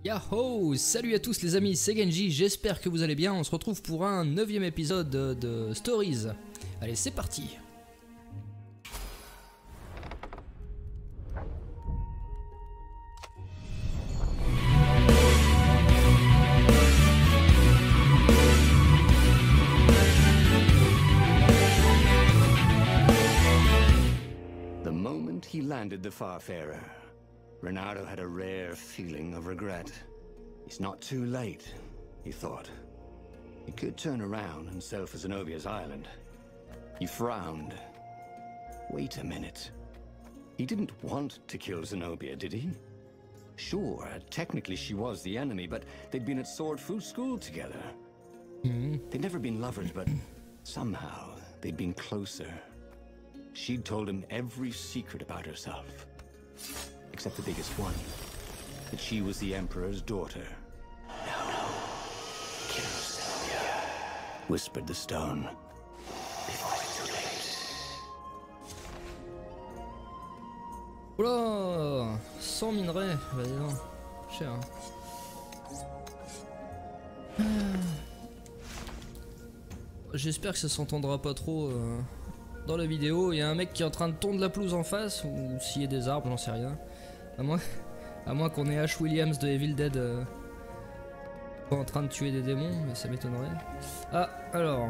Yahoo! Salut à tous les amis, c'est Genji, j'espère que vous allez bien. On se retrouve pour un 9e épisode de Stories. Allez, c'est parti! The moment he landed the Farfarer, Reynardo had a rare feeling of regret. It's not too late, he thought. He could turn around and sail for Zenobia's island. He frowned. Wait a minute. He didn't want to kill Zenobia, did he? Sure, technically she was the enemy, but they'd been at Sword Food School together. They'd never been lovers, but somehow they'd been closer. She'd told him every secret about herself. Except the biggest one, that she was the Emperor's daughter. No, kill Zenobia, whispered the stone. Before it's too late. Oula, 100 minerais, bah dis donc, cher. J'espère que ça s'entendra pas trop dans la vidéo. Il y a un mec qui est en train de tondre la pelouse en face, ou s'il y a des arbres, j'en sais rien. À moins qu'on ait Ash Williams de Evil Dead en train de tuer des démons, mais ça m'étonnerait. Ah, alors.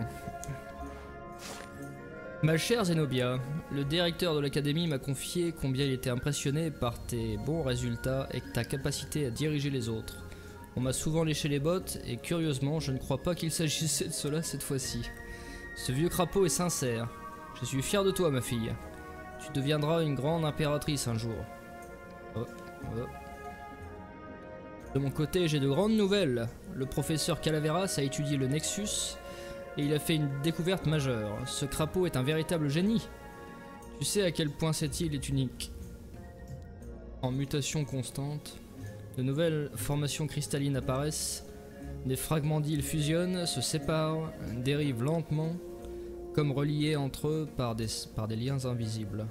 Ma chère Zenobia, le directeur de l'académie m'a confié combien il était impressionné par tes bons résultats et ta capacité à diriger les autres. On m'a souvent léché les bottes et curieusement, je ne crois pas qu'il s'agissait de cela cette fois-ci. Ce vieux crapaud est sincère. Je suis fier de toi, ma fille. Tu deviendras une grande impératrice un jour. De mon côté, j'ai de grandes nouvelles. Le professeur Calaveras a étudié le Nexus et il a fait une découverte majeure. Ce crapaud est un véritable génie. Tu sais à quel point cette île est unique. En mutation constante, de nouvelles formations cristallines apparaissent, des fragments d'îles fusionnent, se séparent, dérivent lentement, comme reliés entre eux par des liens invisibles.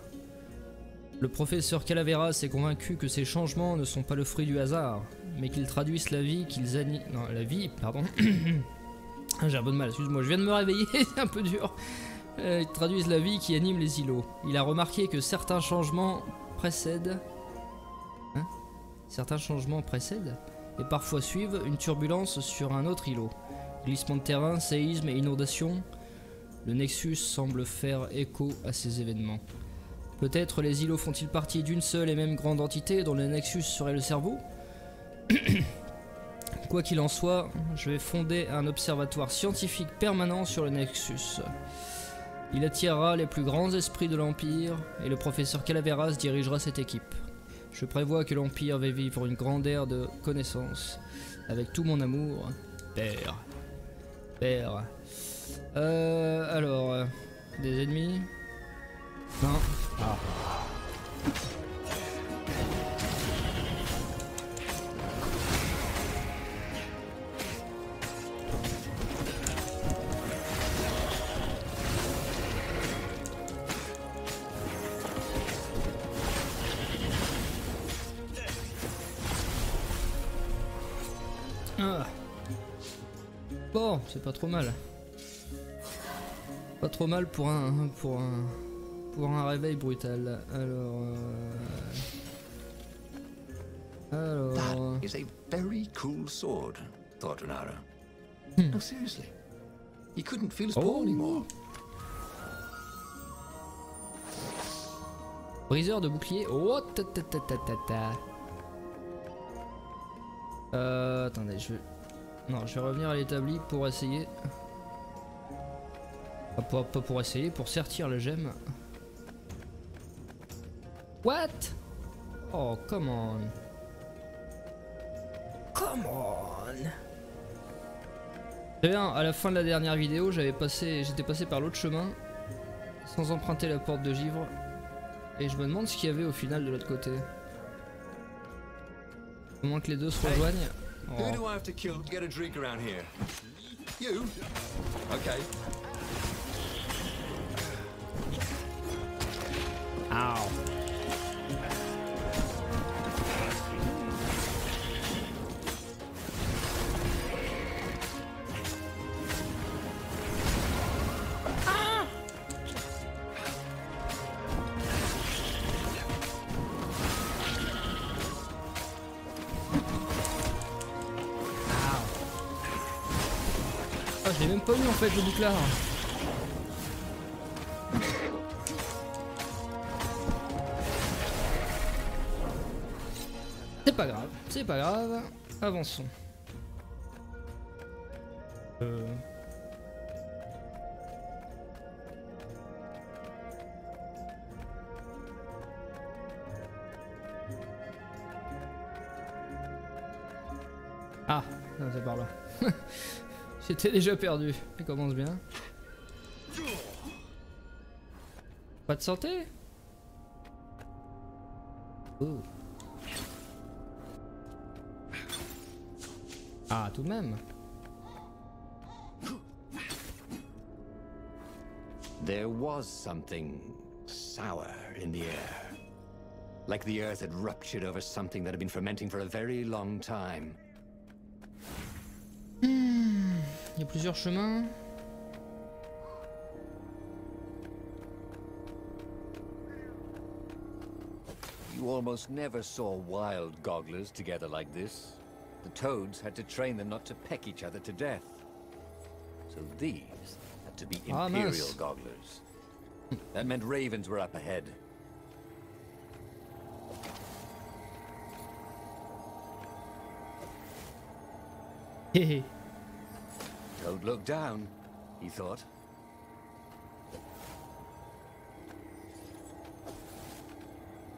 Le professeur Calaveras est convaincu que ces changements ne sont pas le fruit du hasard, mais qu'ils traduisent la vie qu'ils animent... Non, la vie, pardon. J'ai un peu de mal, excuse-moi, je viens de me réveiller, c'est un peu dur. Ils traduisent la vie qui anime les îlots. Il a remarqué que certains changements précèdent... Hein? Certains changements précèdent et parfois suivent une turbulence sur un autre îlot. Glissement de terrain, séisme et inondation. Le Nexus semble faire écho à ces événements. Peut-être les îlots font-ils partie d'une seule et même grande entité dont le Nexus serait le cerveau? Quoi qu'il en soit, je vais fonder un observatoire scientifique permanent sur le Nexus. Il attirera les plus grands esprits de l'Empire et le professeur Calaveras dirigera cette équipe. Je prévois que l'Empire va vivre une grande ère de connaissances. Avec tout mon amour, Père. Père. Alors, des ennemis? Non. Ah. Ah. Bon, c'est pas trop mal. Pas trop mal pour un réveil brutal. Alors... That is a very cool sword, thought Reynardo. No, seriously. He couldn't feel his paw anymore. Briseur de bouclier. Oh, ta ta ta ta ta ta. Attendez, je vais... Non, je vais revenir à l'établi pour essayer... Pas pour essayer, pour sertir le gemme. What? Oh, come on. Come on. Très bien, à la fin de la dernière vidéo, j'étais passé par l'autre chemin, sans emprunter la porte de givre. Et je me demande ce qu'il y avait au final de l'autre côté. Au moins que les deux se rejoignent. Oh. Who do I have to kill to get a drink around here? You? Okay. Ow. Ah, je l'ai même pas eu en fait le bouclard. C'est pas grave, avançons. Ah, non, c'est par là. J'étais déjà perdu. Ça commence bien. Pas de santé? Oh. Ah, tout de même. There was something sour in the air. Like the earth had ruptured over something that had been fermenting for a very long time. Il y a plusieurs chemins. You almost never saw wild gogglers together like this. The toads had to train them not to peck each other to death. So these had to be imperial gogglers. That meant ravens were up ahead. Hehe. Don't look down, he thought.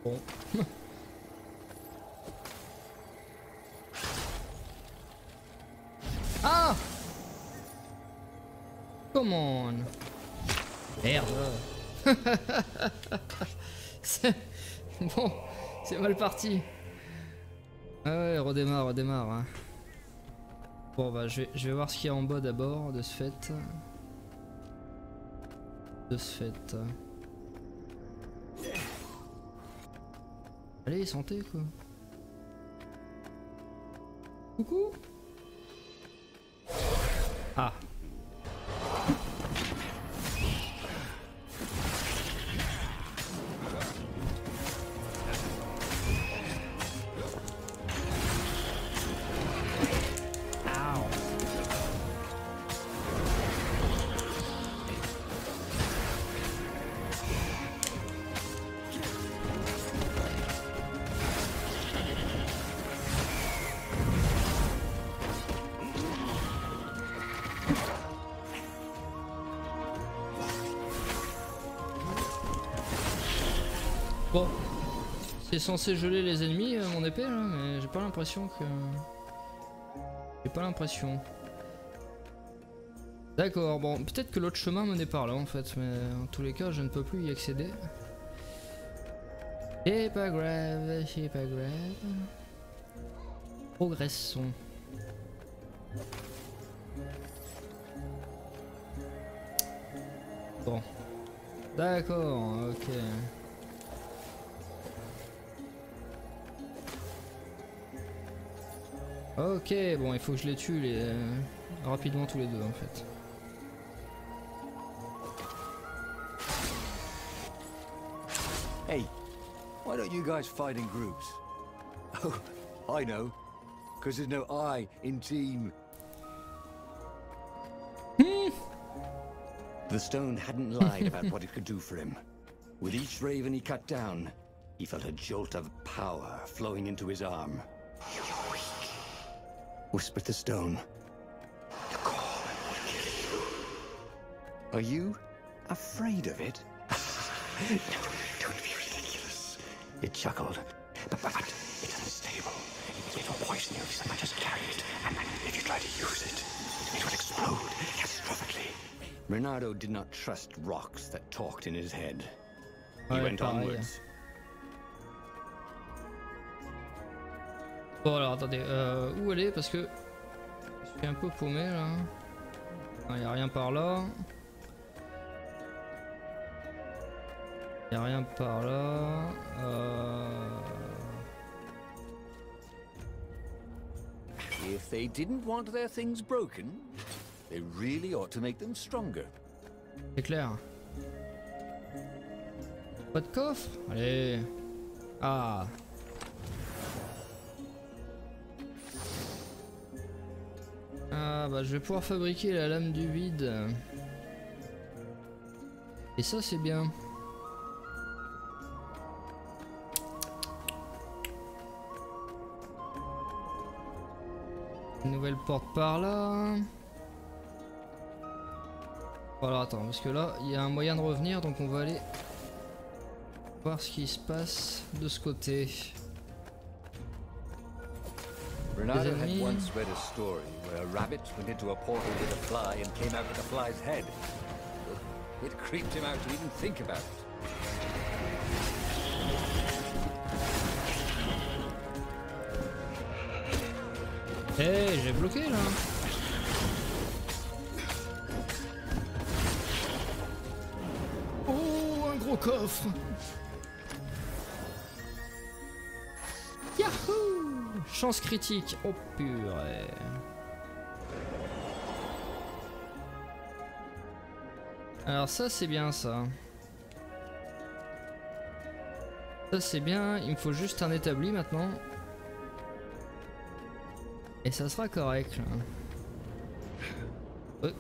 Bon. Ah! Come on. Merde. Bon, c'est mal parti. Ah ouais, redémarre, redémarre. Hein. Bon bah je vais voir ce qu'il y a en bas d'abord, de ce fait. De ce fait. Allez, santé quoi. Coucou. Ah. Bon, c'est censé geler les ennemis mon épée là, mais j'ai pas l'impression que... J'ai pas l'impression. D'accord, bon, peut-être que l'autre chemin menait par là en fait, mais en tous les cas je ne peux plus y accéder. C'est pas grave, c'est pas grave. Progressons. Bon. D'accord, ok. Ok, bon, il faut que je les tue rapidement tous les deux en fait. Hey, why don't you guys fight in groups? Oh, I know. Because there's no I in team. The stone hadn't lied about what it could do for him. With each raven he cut down, he felt a jolt of power flowing into his arm. You're weak, whispered the stone. The corn will kill you. Are you afraid of it? No, don't be ridiculous. It chuckled. But it's unstable. It will poison you if you just carry it. And if you try to use it, it will explode catastrophically. Reynardo did not trust rocks that talked in his head. He went onwards. Bon alors attendez, où aller parce que je suis un peu paumé là. Il n'y a rien par là. Il n'y a rien par là. If they didn't want their things broken, they really ought to make them stronger. C'est clair. Pas de coffre? Allez. Ah. Ah bah je vais pouvoir fabriquer la lame du vide. Et ça c'est bien. Une nouvelle porte par là. Voilà, attends, parce que là, il y a un moyen de revenir, donc on va aller voir ce qui se passe de ce côté. Reynardo had once read a story where a rabbit went into a portal with a fly and came out with a fly's head. It creeped him out to even think about it. Hey, j'ai bloqué là. Oh, un gros coffre. Yahoo! Chance critique. Oh purée. Alors ça c'est bien ça. Ça c'est bien, il me faut juste un établi maintenant. Et ça sera correct là.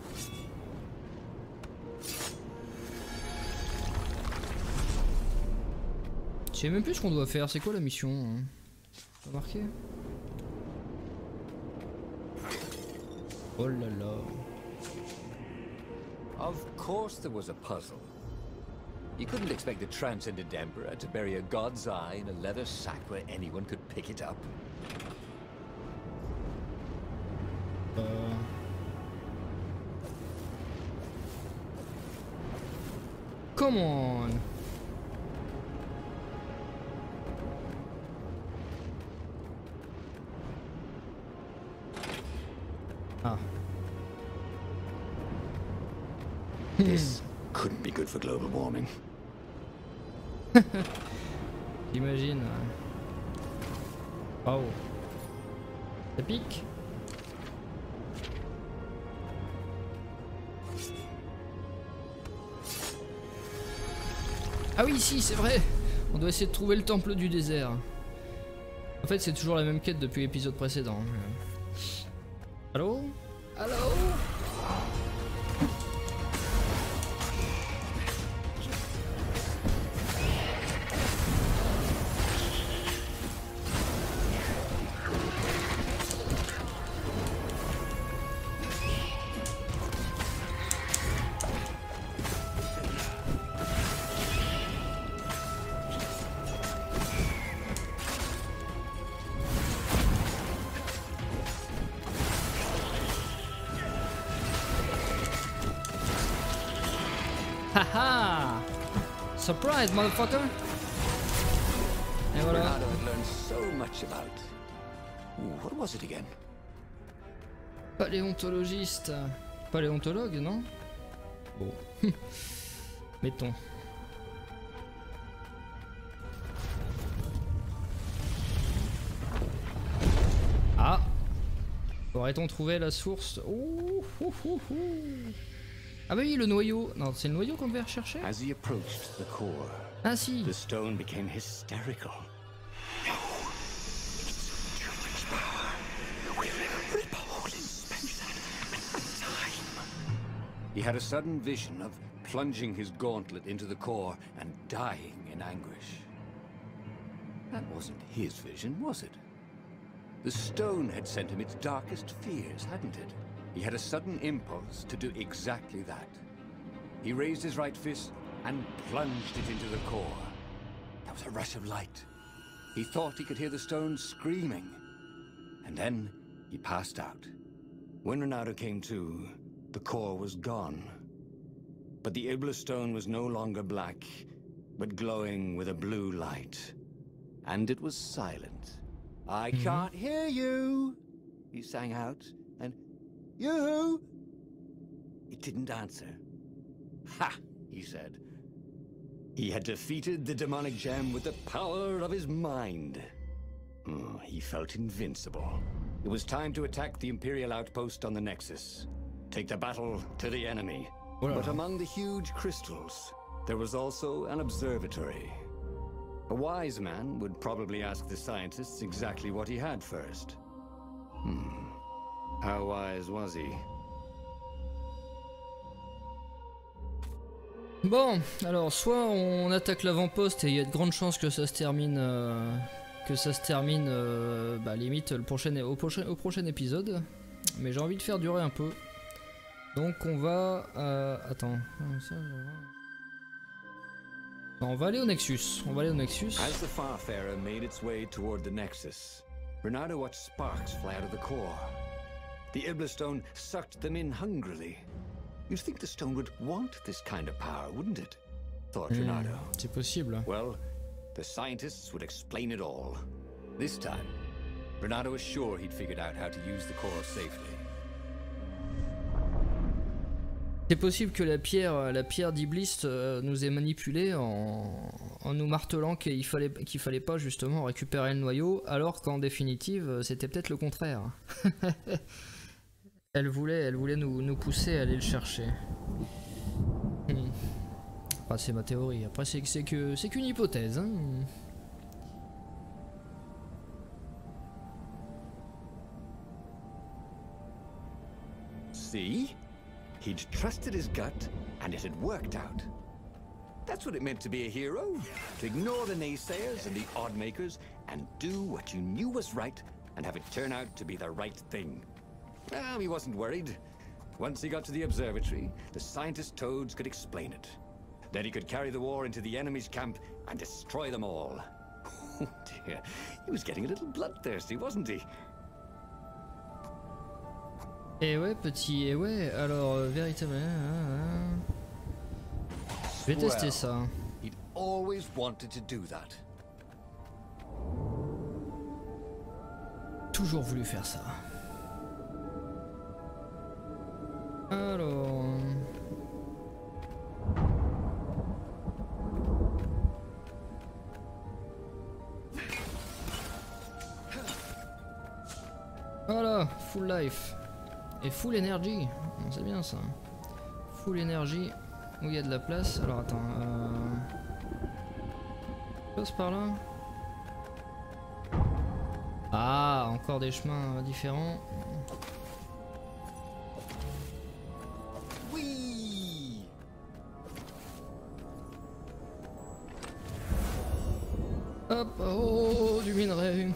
Je sais même plus ce qu'on doit faire, c'est quoi la mission hein? Pas marqué. Oh là là. Of course there was a puzzle. You couldn't expect the transcendent emperor to bury a god's eye in a leather sack where anyone could pick it up. Come on. Ah. This couldn't be good for global warming. J'imagine. Oh. Ça pique. Ah oui, si, c'est vrai. On doit essayer de trouver le temple du désert. En fait, c'est toujours la même quête depuis l'épisode précédent. Allô? Allô? Haha! Surprise, motherfucker! Et voilà. Reynardo had learned so much about. Ooh, what was it again? Paléontologiste. Paléontologue, non? Bon. Mettons. Ah! Aurait-on trouvé la source? Ouh, ouh, ouh, ouh. Ah bah oui, le noyau. Non, c'est le noyau qu'on devait rechercher. As he approached the core, Ah si. the stone became hysterical. No, it's too much power. We'll rip a hole in space and time. He had a sudden vision of plunging his gauntlet into the core and dying in anguish. That wasn't his vision, was it? The stone had sent him its darkest fears, hadn't it? He had a sudden impulse to do exactly that. He raised his right fist and plunged it into the core. There was a rush of light. He thought he could hear the stone screaming. And then he passed out. When Reynardo came to, the core was gone. But the Iblis stone was no longer black, but glowing with a blue light. And it was silent. I can't hear you, he sang out, and you? It didn't answer. Ha, he said. He had defeated the demonic gem with the power of his mind. He felt invincible. It was time to attack the Imperial outpost on the Nexus. Take the battle to the enemy. But among the huge crystals, there was also an observatory. A wise man would probably ask the scientists exactly what he had first. How wise was he? Bon, alors soit on attaque l'avant-poste et il y a de grandes chances que ça se termine, bah, limite au prochain épisode. Mais j'ai envie de faire durer un peu. Donc on va... attends. On va aller au Nexus. On va aller au Nexus. As the Farfarer made its way toward the Nexus, Reynardo watched sparks fly out of the core. The Iblistone sucked them in hungrily. You'd think the stone would want this kind of power, wouldn't it? Thought Reynardo. C'est possible. Well, the scientists would explain it all. This time, Reynardo was sure he'd figured out how to use the core safely. C'est possible que la pierre d'Iblis nous ait manipulé en nous martelant qu'il fallait pas justement récupérer le noyau, alors qu'en définitive c'était peut-être le contraire. elle voulait nous pousser à aller le chercher. Enfin, c'est ma théorie. Après c'est qu'une hypothèse. Hein. See? He'd trusted his gut, and it had worked out. That's what it meant to be a hero. To ignore the naysayers and the odd-makers, and do what you knew was right, and have it turn out to be the right thing. Well, he wasn't worried. Once he got to the observatory, the scientist toads could explain it. Then he could carry the war into the enemy's camp and destroy them all. Oh dear, he was getting a little bloodthirsty, wasn't he? Et ouais, petit, et ouais, alors, véritablement... Je vais tester ça. He'd always wanted to do that. Toujours voulu faire ça. Alors... Voilà, full life. Et full energy, c'est bien ça. Full energy, où il y a de la place. Alors attends, passe par là. Ah, encore des chemins différents. Oui. Hop, oh, du minerai.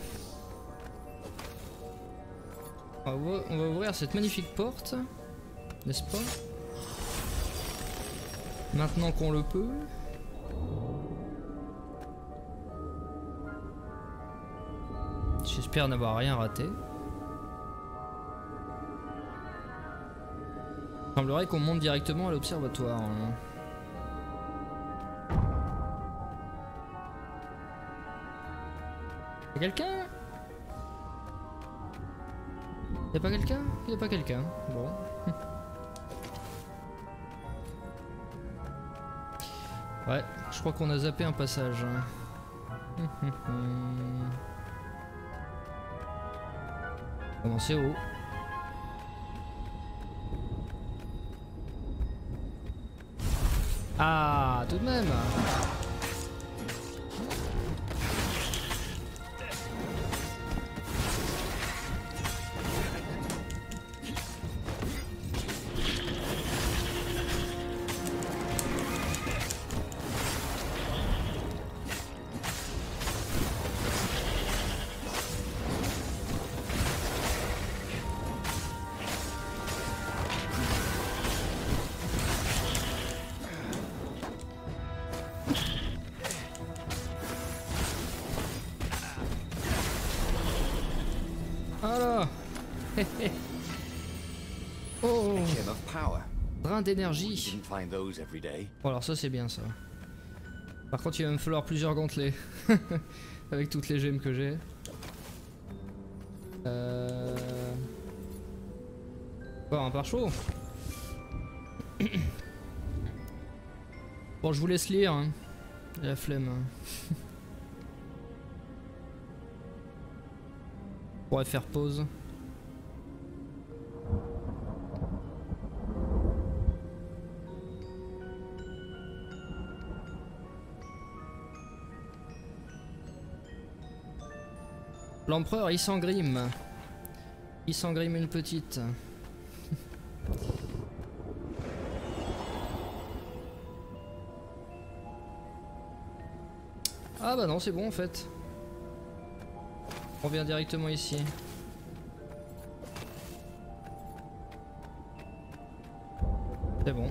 On va ouvrir cette magnifique porte, n'est-ce pas? Maintenant qu'on le peut. J'espère n'avoir rien raté. Il semblerait qu'on monte directement à l'observatoire. Y'a quelqu'un? Y'a pas quelqu'un? Y'a pas quelqu'un. Bon. Ouais, je crois qu'on a zappé un passage. Comment c'est haut? Ah, tout de même. Voilà. Oh, drain d'énergie. Bon, alors ça c'est bien ça. Par contre il va me falloir plusieurs gantelets. Avec toutes les gemmes que j'ai. Bon, un pare-chaud. Bon, je vous laisse lire. Hein. La flemme. On pourrait faire pause. L'empereur il s'engrime. Il s'engrime une petite. Ah bah non, c'est bon en fait. On revient directement ici. C'est bon.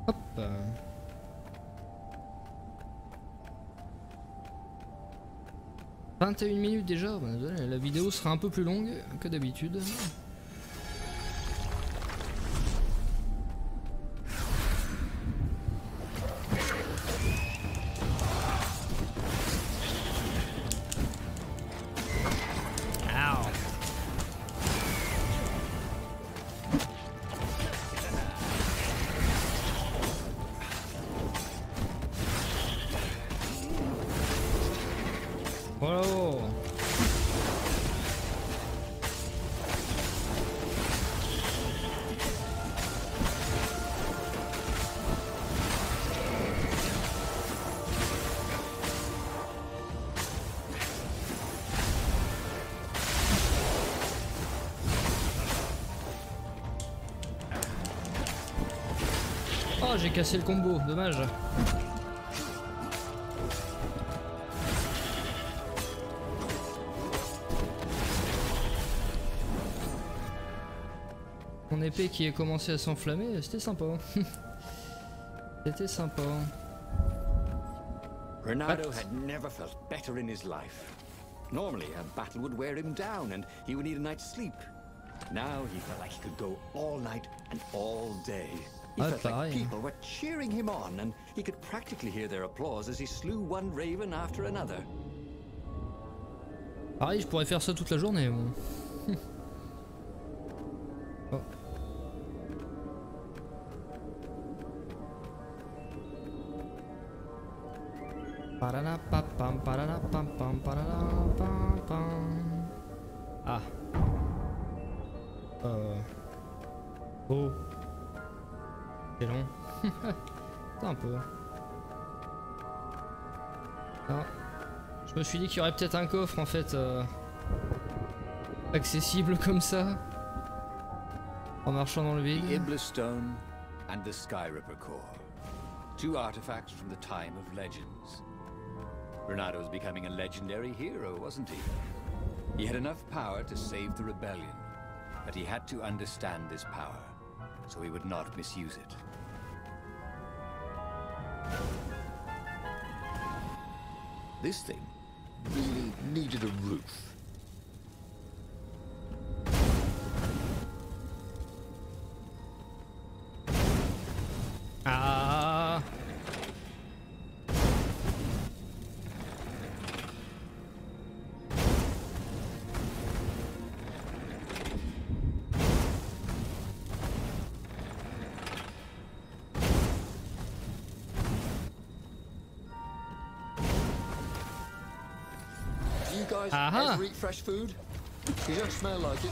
Hop. 21 minutes déjà, la vidéo sera un peu plus longue que d'habitude. Oh, j'ai cassé le combo, dommage. Mon épée qui a commencé à s'enflammer, c'était sympa. C'était sympa. Reynardo had never felt better in his life. Normally, a battle would wear him down and he would need a night's sleep. Now he felt like he could go all night and all day. He felt like people were cheering him on and he could practically hear their applause as he slew one raven after another. Pareil, je pourrais faire ça toute la journée. Oh. Ah. Oh. C'est long. Attends un peu. Ah. Je me suis dit qu'il y aurait peut-être un coffre en fait accessible comme ça. En marchant dans le vide. The Iblis Stone and the Skyripper Core. Two artifacts from the time of legends. Reynardo was becoming a legendary hero, wasn't he? He had enough power to save the rebellion, but he had to understand this power, so he would not misuse it. This thing really needed a roof. Ah. You guys ever eat fresh food? You don't smell like it.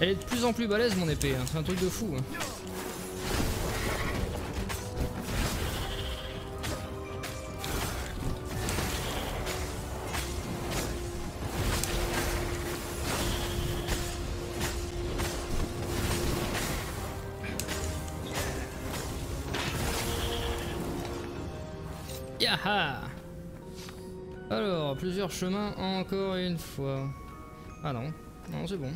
Elle est de plus en plus balèze mon épée, hein. C'est un truc de fou. Hein. Yaha! Alors, plusieurs chemins encore une fois. Ah non, non c'est bon.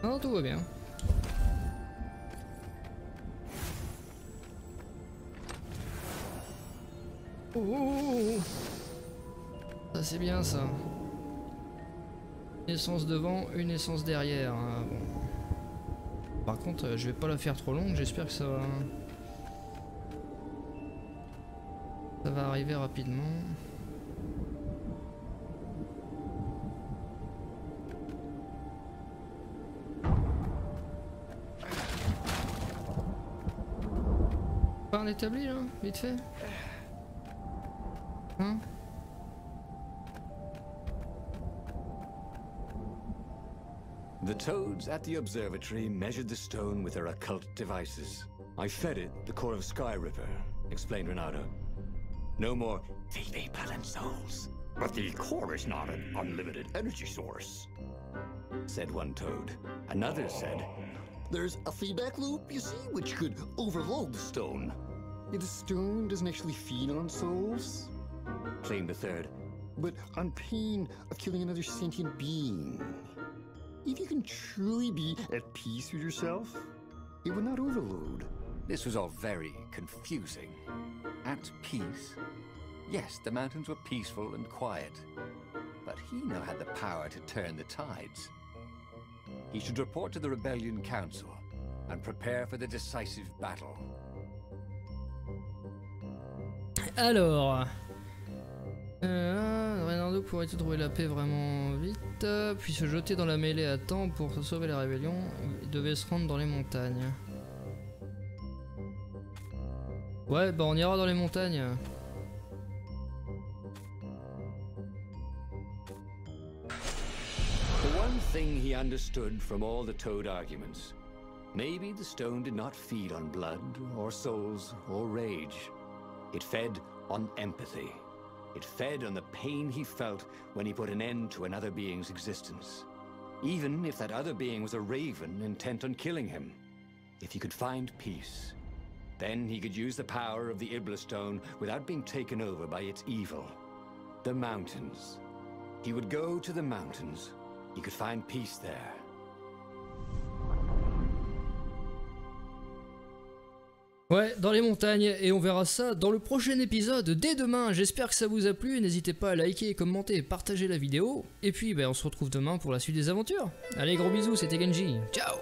Non, tout va bien. Oh, ça c'est bien ça. Une essence devant, une essence derrière. Ah, bon. Par contre, je vais pas la faire trop longue, j'espère que ça va arriver rapidement. un établi là, vite fait? Hein? The toads at the observatory measured the stone with their occult devices. I fed it the core of Sky Ripper, explained Reynardo. No more feedback and souls. But the core is not an unlimited energy source, said one toad. Another said, there's a feedback loop, you see, which could overload the stone. The stone doesn't actually feed on souls, claimed a third, but on pain of killing another sentient being. If you can truly be at peace with yourself, it will not overload. This was all very confusing. At peace? Yes, the mountains were peaceful and quiet, but he now had the power to turn the tides. He should report to the Rebellion Council and prepare for the decisive battle. Alors... Reynardo pourrait-il trouver la paix vraiment vite, puis se jeter dans la mêlée à temps pour sauver la rébellion. Il devait se rendre dans les montagnes. Ouais, bah on ira dans les montagnes. The one thing he understood from all the toad arguments, maybe the stone did not feed on blood, or souls, or rage. It fed on empathy. It fed on the pain he felt when he put an end to another being's existence. Even if that other being was a raven intent on killing him. If he could find peace, then he could use the power of the Ibla stone without being taken over by its evil. The mountains. He would go to the mountains. He could find peace there. Ouais, dans les montagnes, et on verra ça dans le prochain épisode dès demain. J'espère que ça vous a plu, n'hésitez pas à liker, commenter, partager la vidéo. Et puis, on se retrouve demain pour la suite des aventures. Allez, gros bisous, c'était Genji. Ciao!